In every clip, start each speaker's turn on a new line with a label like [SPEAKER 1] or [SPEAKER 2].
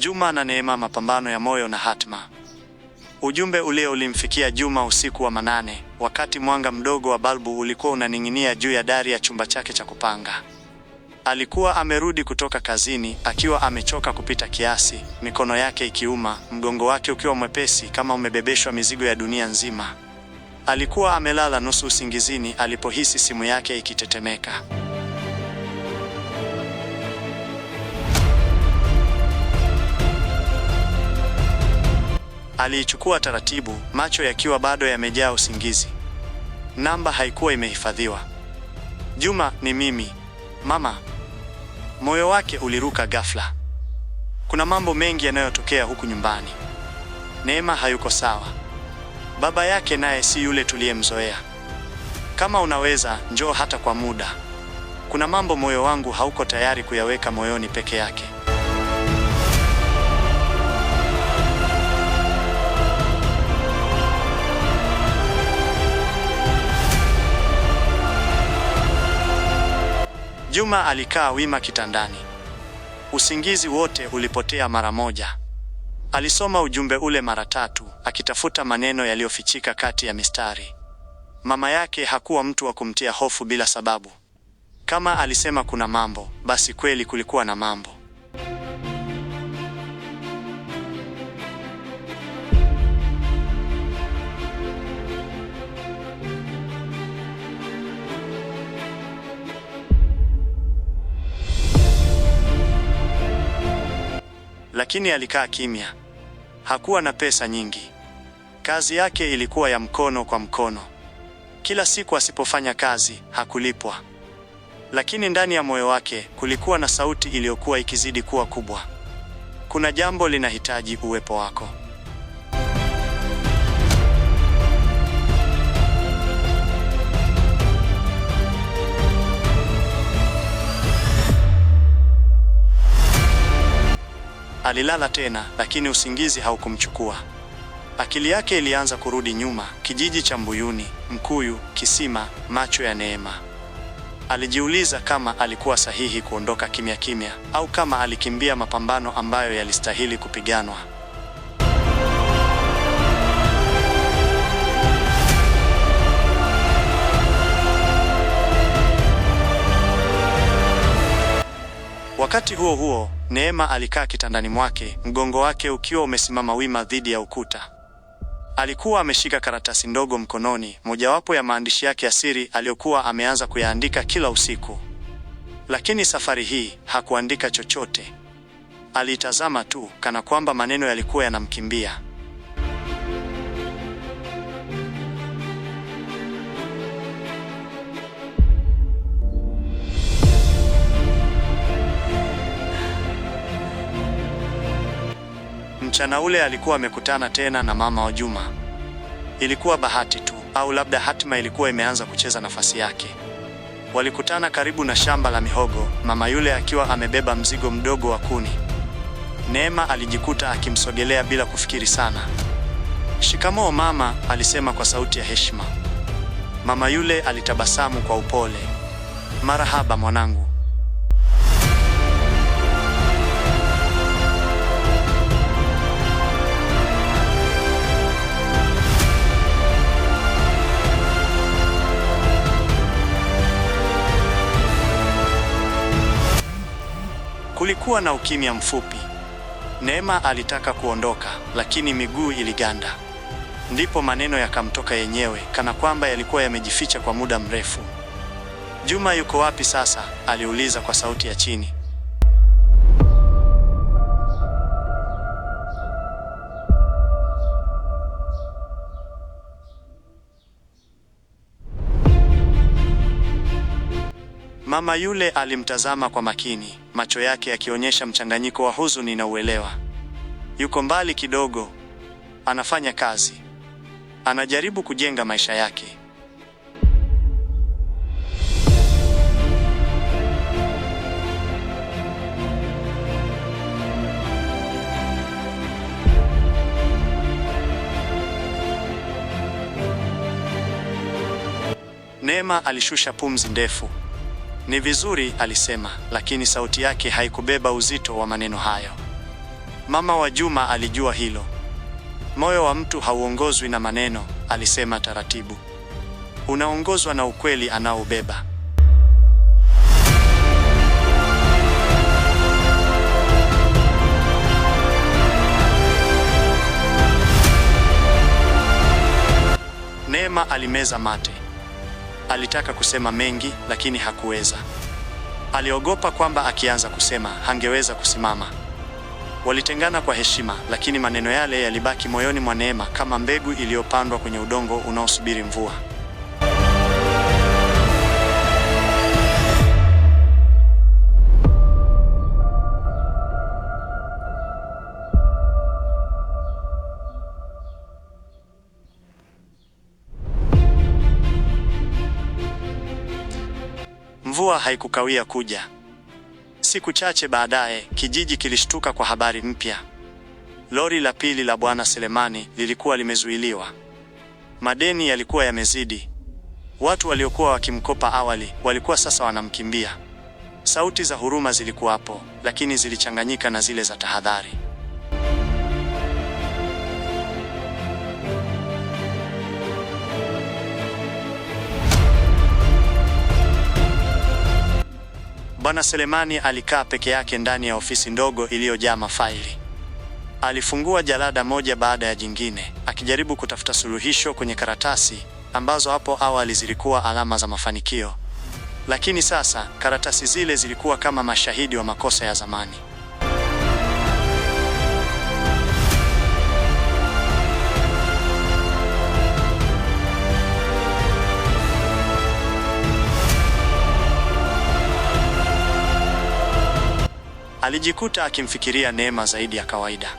[SPEAKER 1] Juma na Neema, mapambano ya moyo na hatma. Ujumbe ule ulimfikia Juma usiku wa manane, wakati mwanga mdogo wa balbu ulikuwa unaning'inia juu ya dari ya chumba chake cha kupanga. Alikuwa amerudi kutoka kazini akiwa amechoka kupita kiasi, mikono yake ikiuma, mgongo wake ukiwa mwepesi kama umebebeshwa mizigo ya dunia nzima. Alikuwa amelala nusu usingizini alipohisi simu yake ikitetemeka. Aliichukua taratibu, macho yakiwa bado yamejaa usingizi. Namba haikuwa imehifadhiwa. Juma, ni mimi. Mama. Moyo wake uliruka ghafla. Kuna mambo mengi yanayotokea huku nyumbani. Neema hayuko sawa. Baba yake naye si yule tuliyemzoea. Kama unaweza, njoo hata kwa muda. Kuna mambo moyo wangu hauko tayari kuyaweka moyoni peke yake. Juma alikaa wima kitandani. Usingizi wote ulipotea mara moja. Alisoma ujumbe ule mara 3, akitafuta maneno yaliyofichika kati ya mistari. Mama yake hakuwa mtu wa kumtia hofu bila sababu. Kama alisema kuna mambo, basi kweli kulikuwa na mambo. Lakini alikaa kimya. Hakuwa na pesa nyingi. Kazi yake ilikuwa ya mkono kwa mkono. Kila siku asipofanya kazi, hakulipwa. Lakini ndani ya moyo wake kulikuwa na sauti iliyokuwa ikizidi kuwa kubwa. Kuna jambo linahitaji uwepo wako. Alilala tena, lakini usingizi haukumchukua. Akili yake ilianza kurudi nyuma, kijiji cha Mbuyuni, Mkuyu, kisima, macho ya Neema. Alijiuliza kama alikuwa sahihi kuondoka kimya kimya, au kama alikimbia mapambano ambayo yalistahili kupiganwa. Wakati huo huo, Neema alikaa kitandani mwake, mgongo wake ukiwa umesimama wima dhidi ya ukuta. Alikuwa ameshika karatasi ndogo mkononi, mojawapo ya maandishi yake ya siri aliyokuwa ameanza kuyaandika kila usiku. Lakini safari hii hakuandika chochote. Alitazama tu, kana kwamba maneno yalikuwa yanamkimbia. Mchana ule alikuwa amekutana tena na mama wa Juma. Ilikuwa bahati tu, au labda hatima ilikuwa imeanza kucheza nafasi yake. Walikutana karibu na shamba la mihogo, mama yule akiwa amebeba mzigo mdogo wa kuni. Neema alijikuta akimsogelea bila kufikiri sana. "Shikamoo mama," alisema kwa sauti ya heshima. Mama yule alitabasamu kwa upole. "Marahaba mwanangu." Kulikuwa na ukimya mfupi. Neema alitaka kuondoka, lakini miguu iliganda. Ndipo maneno yakamtoka yenyewe, kana kwamba yalikuwa yamejificha kwa muda mrefu. "Juma yuko wapi sasa?" aliuliza kwa sauti ya chini. Mama yule alimtazama kwa makini, macho yake yakionyesha mchanganyiko wa huzuni na uelewa. "Yuko mbali kidogo. Anafanya kazi. Anajaribu kujenga maisha yake." Neema alishusha pumzi ndefu. "Ni vizuri," alisema, lakini sauti yake haikubeba uzito wa maneno hayo. Mama wa Juma alijua hilo. Moyo wa mtu hauongozwi na maneno, alisema taratibu. Unaongozwa na ukweli anaobeba. Neema alimeza mate. Alitaka kusema mengi, lakini hakuweza. Aliogopa kwamba akianza kusema hangeweza kusimama. Walitengana kwa heshima, lakini maneno yale yalibaki moyoni mwa Neema kama mbegu iliyopandwa kwenye udongo unaosubiri mvua. Mvua haikukawia kuja. Siku chache baadaye, kijiji kilishtuka kwa habari mpya. Lori la pili la Bwana Selemani lilikuwa limezuiliwa. Madeni yalikuwa yamezidi. Watu waliokuwa wakimkopa awali walikuwa sasa wanamkimbia. Sauti za huruma zilikuwapo, lakini zilichanganyika na zile za tahadhari. Bwana Selemani alikaa peke yake ndani ya ofisi ndogo iliyojaa mafaili. Alifungua jalada moja baada ya jingine, akijaribu kutafuta suluhisho kwenye karatasi ambazo hapo awali zilikuwa alama za mafanikio. Lakini sasa, karatasi zile zilikuwa kama mashahidi wa makosa ya zamani. Alijikuta akimfikiria Neema zaidi ya kawaida.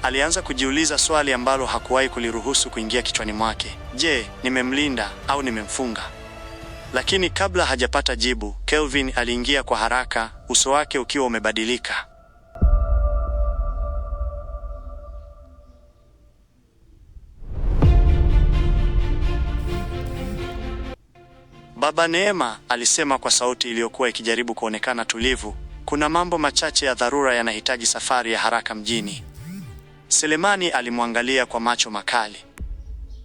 [SPEAKER 1] Alianza kujiuliza swali ambalo hakuwahi kuliruhusu kuingia kichwani mwake. Je, nimemlinda au nimemfunga? Lakini kabla hajapata jibu, Kelvin aliingia kwa haraka, uso wake ukiwa umebadilika. Baba Neema, alisema kwa sauti iliyokuwa ikijaribu kuonekana tulivu, kuna mambo machache ya dharura yanahitaji safari ya haraka mjini. Selemani alimwangalia kwa macho makali.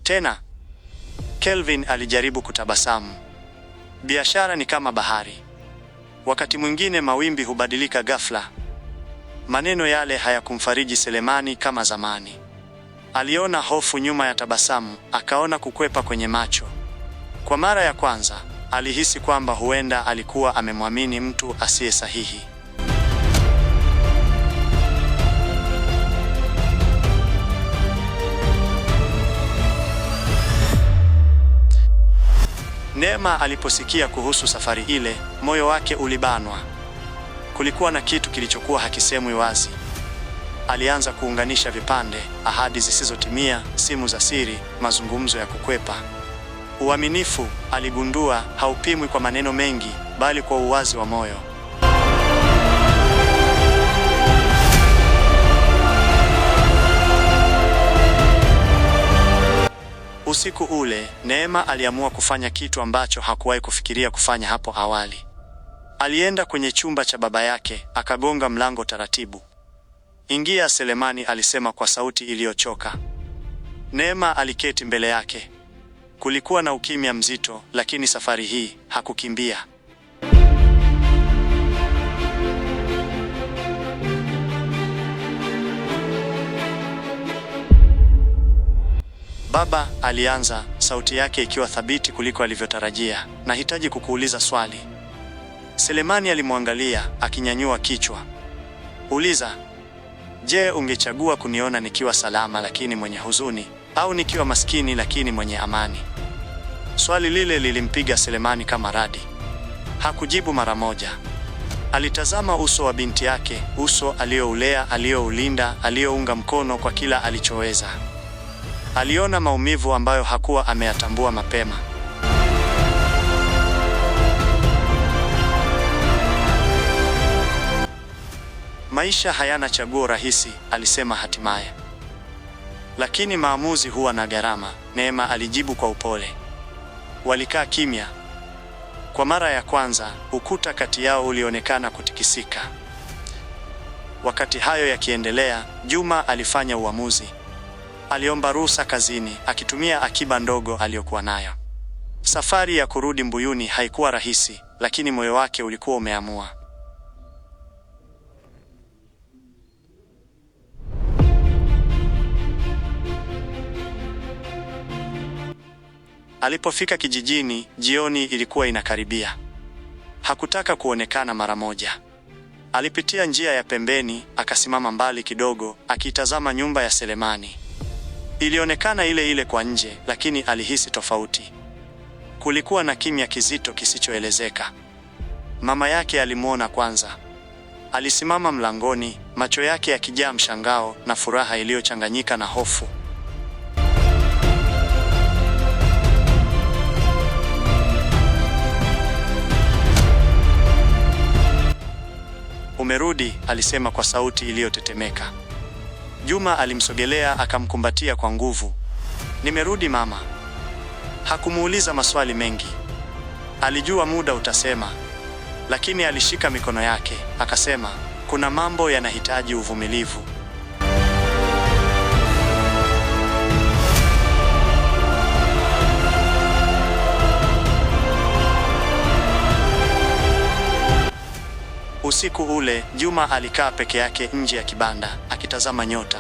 [SPEAKER 1] Tena, Kelvin alijaribu kutabasamu. Biashara ni kama bahari. Wakati mwingine mawimbi hubadilika ghafla. Maneno yale hayakumfariji Selemani kama zamani. Aliona hofu nyuma ya tabasamu, akaona kukwepa kwenye macho. Kwa mara ya kwanza, alihisi kwamba huenda alikuwa amemwamini mtu asiye sahihi. Neema aliposikia kuhusu safari ile, moyo wake ulibanwa. Kulikuwa na kitu kilichokuwa hakisemwi wazi. Alianza kuunganisha vipande, ahadi zisizotimia, simu za siri, mazungumzo ya kukwepa. Uaminifu, aligundua, haupimwi kwa maneno mengi, bali kwa uwazi wa moyo. Usiku ule, Neema aliamua kufanya kitu ambacho hakuwahi kufikiria kufanya hapo awali. Alienda kwenye chumba cha baba yake, akagonga mlango taratibu. "Ingia Selemani," alisema kwa sauti iliyochoka. Neema aliketi mbele yake. Kulikuwa na ukimya mzito, lakini safari hii hakukimbia. "Baba," alianza, sauti yake ikiwa thabiti kuliko alivyotarajia, "nahitaji kukuuliza swali." Selemani alimwangalia, akinyanyua kichwa. "Uliza." "Je, ungechagua kuniona nikiwa salama lakini mwenye huzuni, au nikiwa maskini lakini mwenye amani?" Swali lile lilimpiga Selemani kama radi. Hakujibu mara moja. Alitazama uso wa binti yake, uso alioulea, alioulinda, aliounga mkono kwa kila alichoweza. Aliona maumivu ambayo hakuwa ameyatambua mapema. "Maisha hayana chaguo rahisi," alisema hatimaye. "Lakini maamuzi huwa na gharama," Neema alijibu kwa upole. Walikaa kimya. Kwa mara ya kwanza, ukuta kati yao ulionekana kutikisika. Wakati hayo yakiendelea, Juma alifanya uamuzi. Aliomba ruhusa kazini, akitumia akiba ndogo aliyokuwa nayo. Safari ya kurudi Mbuyuni haikuwa rahisi, lakini moyo wake ulikuwa umeamua. Alipofika kijijini, jioni ilikuwa inakaribia. Hakutaka kuonekana mara moja. Alipitia njia ya pembeni, akasimama mbali kidogo, akiitazama nyumba ya Selemani. Ilionekana ile ile kwa nje, lakini alihisi tofauti. Kulikuwa na kimya kizito kisichoelezeka. Mama yake alimwona kwanza. Alisimama mlangoni, macho yake yakijaa mshangao na furaha iliyochanganyika na hofu. Umerudi, alisema kwa sauti iliyotetemeka. Juma alimsogelea akamkumbatia kwa nguvu. Nimerudi mama. Hakumuuliza maswali mengi. Alijua muda utasema. Lakini alishika mikono yake, akasema, kuna mambo yanahitaji uvumilivu. Usiku ule, Juma alikaa peke yake nje ya kibanda, akitazama nyota.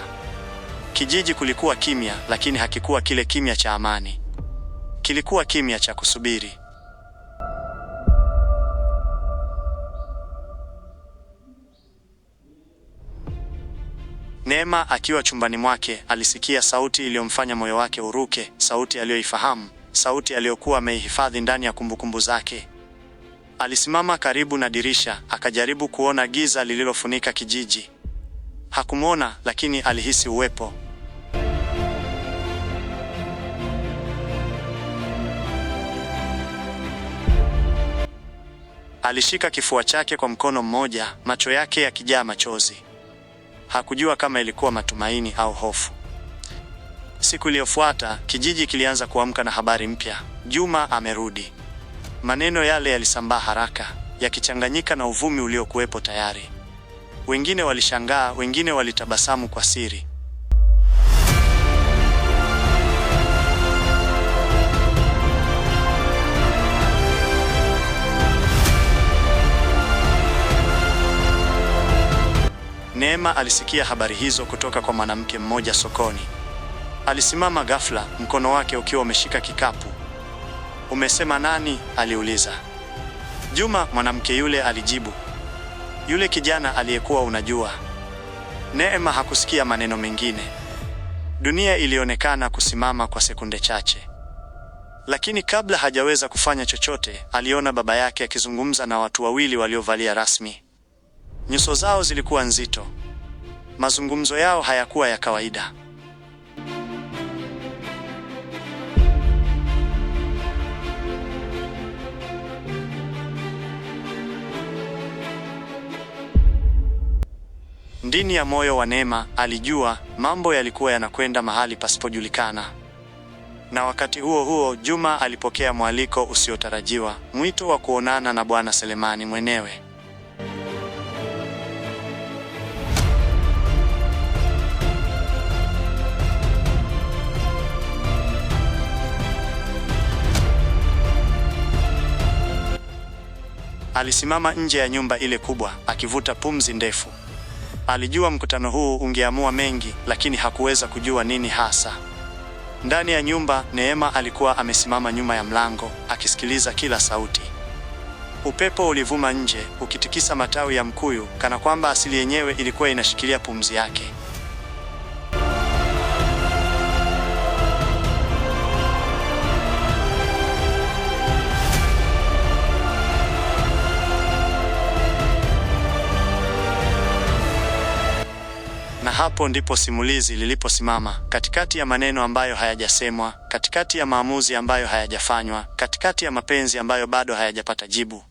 [SPEAKER 1] Kijiji kulikuwa kimya, lakini hakikuwa kile kimya cha amani. Kilikuwa kimya cha kusubiri. Neema akiwa chumbani mwake alisikia sauti iliyomfanya moyo wake uruke, sauti aliyoifahamu, sauti aliyokuwa ameihifadhi ndani ya kumbukumbu zake. Alisimama karibu na dirisha, akajaribu kuona giza lililofunika kijiji. Hakumwona, lakini alihisi uwepo. Alishika kifua chake kwa mkono mmoja, macho yake yakijaa machozi. Hakujua kama ilikuwa matumaini au hofu. Siku iliyofuata, kijiji kilianza kuamka na habari mpya. Juma amerudi. Maneno yale yalisambaa haraka, yakichanganyika na uvumi uliokuwepo tayari. Wengine walishangaa, wengine walitabasamu kwa siri. Neema alisikia habari hizo kutoka kwa mwanamke mmoja sokoni. Alisimama ghafla, mkono wake ukiwa umeshika kikapu. Umesema nani? Aliuliza. Juma, mwanamke yule alijibu. Yule kijana aliyekuwa unajua. Neema hakusikia maneno mengine. Dunia ilionekana kusimama kwa sekunde chache. Lakini kabla hajaweza kufanya chochote, aliona baba yake akizungumza na watu wawili waliovalia rasmi. Nyuso zao zilikuwa nzito. Mazungumzo yao hayakuwa ya kawaida. Ndani ya moyo wa Neema alijua mambo yalikuwa yanakwenda mahali pasipojulikana. Na wakati huo huo, Juma alipokea mwaliko usiotarajiwa, mwito wa kuonana na Bwana Selemani mwenyewe. Alisimama nje ya nyumba ile kubwa, akivuta pumzi ndefu. Alijua mkutano huu ungeamua mengi, lakini hakuweza kujua nini hasa. Ndani ya nyumba, Neema alikuwa amesimama nyuma ya mlango, akisikiliza kila sauti. Upepo ulivuma nje, ukitikisa matawi ya mkuyu, kana kwamba asili yenyewe ilikuwa inashikilia pumzi yake. Na hapo ndipo simulizi liliposimama, katikati ya maneno ambayo hayajasemwa, katikati ya maamuzi ambayo hayajafanywa, katikati ya mapenzi ambayo bado hayajapata jibu.